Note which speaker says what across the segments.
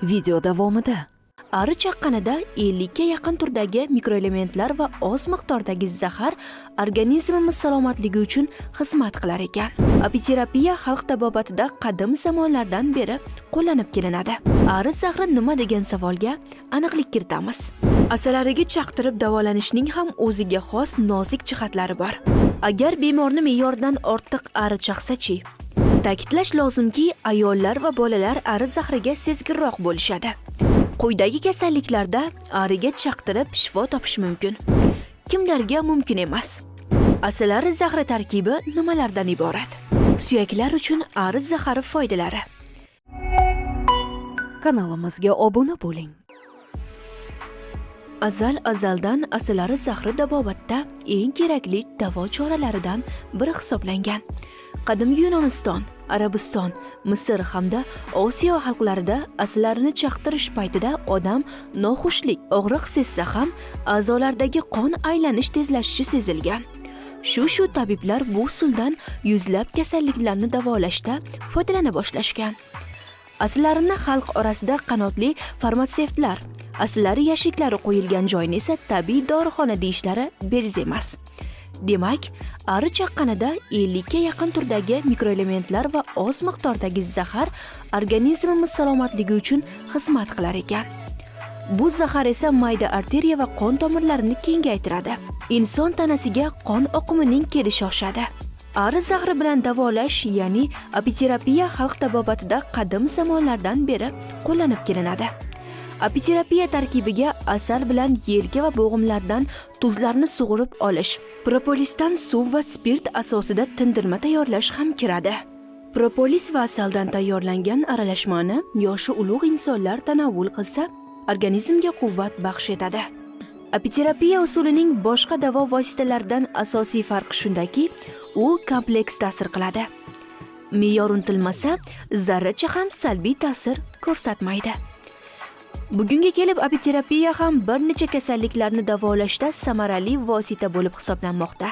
Speaker 1: Video davomida
Speaker 2: Ari chaqqanida 50 ga yaqin turdagi mikroelementlar va oz miqdordagi zahar organizmimiz salomatligi uchun xizmat qilar ekan. Apiterapiya xalq tabobatida qadim zamonlardan beri qo'llanib kelinadi. Ari zahri nima degan savolga aniqlik kiritamiz. Asalariga chaqtirib davolanishning ham o'ziga xos nozik jihatlari bor. Agar bemorni me'yordan ortiq ari chaqsa-chi? Ta'kidlash lozimki, ayollar va bolalar ari zahriga sezgirroq bo'lishadi. Quyidagi kasalliklarda ariga chaqtirib shifo topish mumkin. Kimlarga mumkin emas? Asalari zahri tarkibi nimalardan iborat? Suyaklar uchun ari zahari foydalari.
Speaker 1: kanalimizga obuna bo'ling.
Speaker 2: Azaldan asalari zahri dabobatda eng kerakli davo choralaridan biri hisoblangan. Qadimgi Yunoniston, Arabiston, Misr hamda Osiyo xalqlarida asalarini chaqtirish paytida odam noxushlik, og'riq sezsa ham a'zolardagi qon aylanish tezlashishi sezilgan. Shu tabiblar bu usuldan yuzlab kasalliklarni davolashda foydalana boshlashgan. Asalarini xalq orasida qanotli farmatsevtlar, asalari yashiklari qo'yilgan joyni esa tabiiy dorixona deyishlari bejiz emas. Demak, ari chaqqanida 50 ga yaqin turdagi mikroelementlar va oz miqdordagi zahar organizmimiz salomatligi uchun xizmat qilar ekan. Bu zahar esa mayda arteriya va qon tomirlarini kengaytiradi. Inson tanasiga qon oqimining kelishi oshadi. Ari zahri bilan davolash, ya'ni apiterapiya xalq tabobatida qadim zamonlardan beri qo'llanib kelinadi. Apiterapiya tarkibiga asal bilan yelka va bo'g'imlardan tuzlarni sug'urib olish, propolisdan suv va spirt asosida tindirma tayyorlash ham kiradi. Propolis va asaldan tayyorlangan aralashmani yoshi ulug' insonlar tanovvul qilsa, organizmga quvvat baxsh etadi. Apiterapiya usulining boshqa davo vositalaridan asosiy farqi shundaki, u kompleks ta'sir qiladi. Me'yor unutilmasa, zarracha ham salbiy ta'sir ko'rsatmaydi. Bugunga kelib apiterapiya ham bir necha kasalliklarni davolashda samarali vosita bo'lib hisoblanmoqda.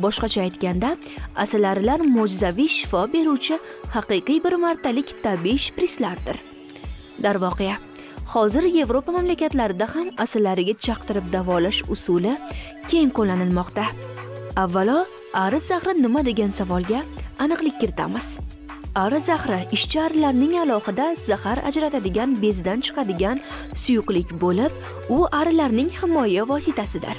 Speaker 2: Boshqacha aytganda, asalarilar mo'jizaviy shifo beruvchi haqiqiy bir martalik tabiiy shprislardir. Darvoqe, hozir Yevropa mamlakatlarida ham asalariga chaqtirib davolash usuli keng qo'llanilmoqda. Avvalo, ari zahri nima degan savolga aniqlik kiritamiz. Ari zahri ishchi arilarning alohida zahar ajratadigan bezdan chiqadigan suyuqlik bo'lib, u arilarning himoya vositasidir.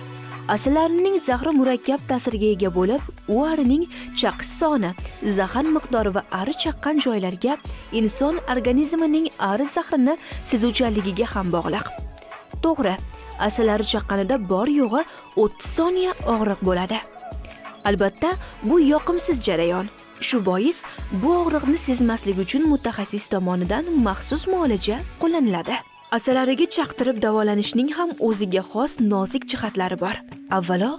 Speaker 2: Asalarining zahri murakkab ta'sirga ega bo'lib, u arining chaqish soni, zahar miqdori va ari chaqqan joylarga inson organizmining ari zahrini sezuvchanligiga ham bog'liq. To'g'ri, asalari chaqqanida bor yo'g'i 30 soniya og'riq bo'ladi. Albatta, bu yoqimsiz jarayon. Shu bois, bu og'riqni sezmaslik uchun mutaxassis tomonidan maxsus muolaja qo'llaniladi. Asalariga chaqtirib davolanishning ham o'ziga xos nozik jihatlari bor. Avvalo,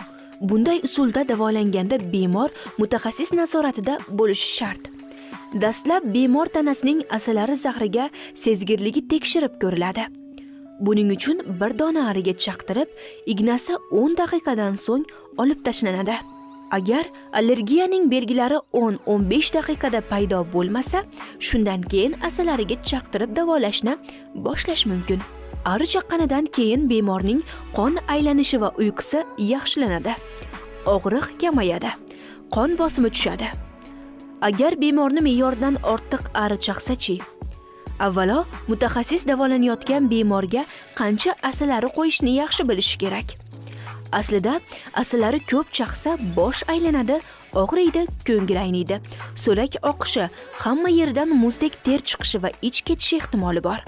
Speaker 2: bunday usulda davolanganda bemor mutaxassis nazoratida bo'lishi shart. Dastlab bemor tanasining asalari zahriga sezgirligi tekshirib ko'riladi. Buning uchun bir dona ariga chaqtirib, ignasi 10 daqiqadan so'ng olib tashlanadi. Agar allergiyaning belgilari 10-15 daqiqada paydo bo'lmasa, shundan keyin asalariga chaqtirib davolashni boshlash mumkin. Ari chaqqanidan keyin bemorning qon aylanishi va uyqusi yaxshilanadi. Og'riq kamayadi. Qon bosimi tushadi. Agar bemorni me'yordan ortiq ari chaqsa-chi? Avvalo, mutaxassis davolanayotgan bemorga qancha asalari qo'yishni yaxshi bilishi kerak. Aslida, asalari ko'p chaqsa bosh aylanadi, og'riydi, ko'ngil ayniydi. So'lak oqishi, hamma yerdan muzdek ter chiqishi va ich ketishi ehtimoli bor.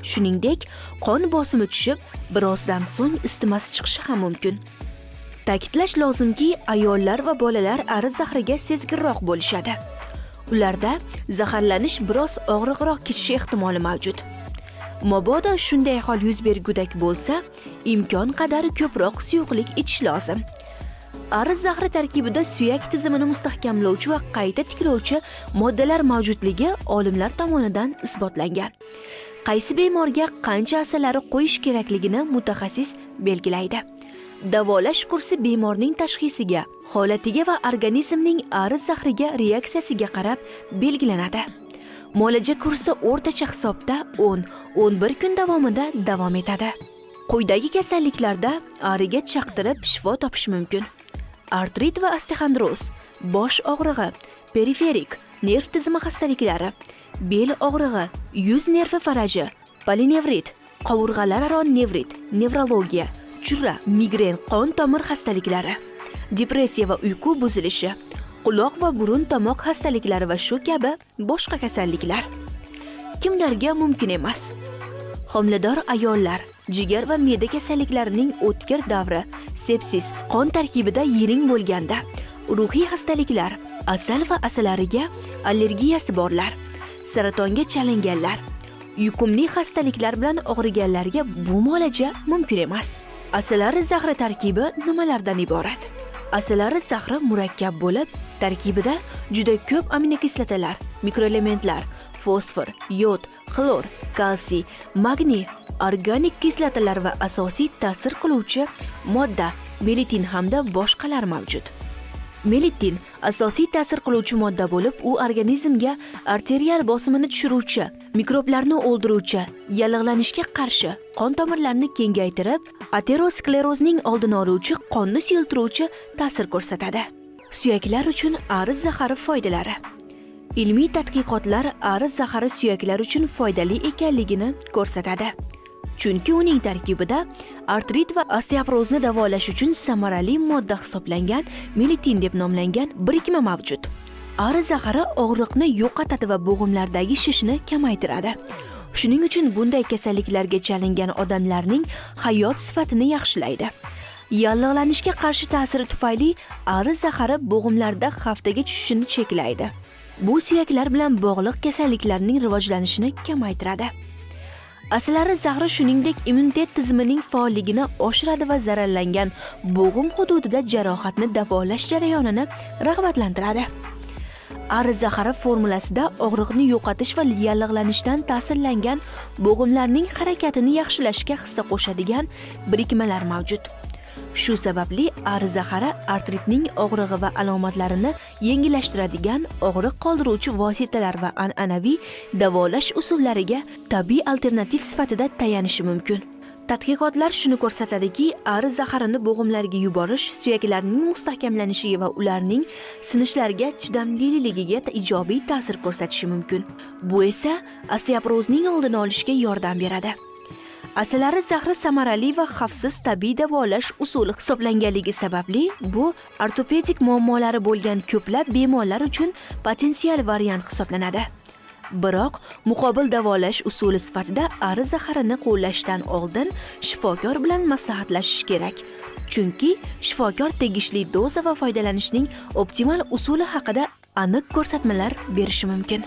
Speaker 2: Shuningdek, qon bosimi tushib, birozdan so'ng isitmasi chiqishi ham mumkin. Ta'kidlash lozimki, ayollar va bolalar ari zahriga sezgirroq bo'lishadi. Ularda zaharlanish biroz og'riqroq kechishi ehtimoli mavjud. Mabodo shunday hol yuz bergudak bo'lsa, imkon qadar ko'proq suyuqlik ichish lozim. Ari zahri tarkibida suyak tizimini mustahkamlovchi va qayta tiklovchi moddalar mavjudligi olimlar tomonidan isbotlangan. Qaysi bemorga qancha asalari qo'yish kerakligini mutaxassis belgilaydi. Davolash kursi bemorning tashxisiga, holatiga va organizmning ari zahriga reaksiyasiga qarab belgilanadi. Muolaja kursi o'rtacha hisobda 10-11 kun davomida davom etadi. Quyidagi kasalliklarda ariga chaqtirib shifo topish mumkin. Artrit va osteoxondroz, bosh og'rig'i, periferik nerv tizimi xastaliklari, bel og'rig'i, yuz nervi faraji, polinevrit, qovurg'alararo nevrit, nevrologiya, churra, migren, qon tomir xastaliklari, depressiya va uyqu buzilishi, quloq va burun tomoq xastaliklari va shu kabi boshqa kasalliklar. Kimlarga mumkin emas? Homilador ayollar, jigar va me'da kasalliklarining o'tkir davri, sepsis, qon tarkibida yiring bo'lganda, ruhiy xastaliklar, asal va asalariga allergiyasi borlar, saratonga chalinganlar, yuqumli xastaliklar bilan og'riganlarga bu muolaja mumkin emas. Asalari zahri tarkibi nimalardan iborat? Asalari zahri murakkab bo'lib, tarkibida juda ko'p aminokislotalar, mikroelementlar, fosfor, yod, xlor, kalsiy, magniy, organik kislotalar va asosiy ta'sir qiluvchi modda melitin hamda boshqalar mavjud. Melitin asosiy ta'sir qiluvchi modda bo'lib, u organizmga arterial bosimini tushiruvchi, mikroblarni o'ldiruvchi, yallig'lanishga qarshi, qon tomirlarini kengaytirib, aterosklerozning oldini oluvchi, qonni suyultiruvchi ta'sir ko'rsatadi. Suyaklar uchun ari zahari foydalari. Ilmiy tadqiqotlar ari zahari suyaklar uchun foydali ekanligini ko'rsatadi. Chunki uning tarkibida artrit va osteoporozni davolash uchun samarali modda hisoblangan melitin deb nomlangan birikma mavjud. Ari zahari og'riqni yo'qotadi va bo'g'imlardagi shishni kamaytiradi. Shuning uchun bunday kasalliklarga chalingan odamlarning hayot sifatini yaxshilaydi. Yallig'lanishga qarshi ta'siri tufayli ari zahari bo'g'imlarda xavfdagi tushishini cheklaydi. Bu suyaklar bilan bog'liq kasalliklarning rivojlanishini kamaytiradi. Asalari zahri shuningdek immunitet tizimining faolligini oshiradi va zararlangan bo'g'im hududida jarohatni davolash jarayonini rag'batlantiradi. Ari zahari formulasida og'riqni yo'qotish va yallig'lanishdan ta'sirlangan bo'g'imlarning harakatini yaxshilashga hissa qo'shadigan birikmalar mavjud. Shu sababli ari zahari artritning og'rig'i va alomatlarini yengillashtiradigan og'riq qoldiruvchi vositalar va an'anaviy davolash usullariga tabiiy alternativ sifatida tayanishi mumkin. Tadqiqotlar shuni ko'rsatadiki, ari zaharini bo'g'imlarga yuborish suyaklarning mustahkamlanishiga va ularning sinishlarga chidamliligiga ijobiy ta'sir ko'rsatishi mumkin. Bu esa osteoporozning oldini olishga yordam beradi. Asalari zahri samarali va xavfsiz tabiiy davolash usuli hisoblanganligi sababli bu ortopedik muammolari bo'lgan ko'plab bemorlar uchun potensial variant hisoblanadi. Biroq muqobil davolash usuli sifatida ari zaharini qo'llashdan oldin shifokor bilan maslahatlashish kerak. Chunki shifokor tegishli doza va foydalanishning optimal usuli haqida aniq ko'rsatmalar berishi mumkin.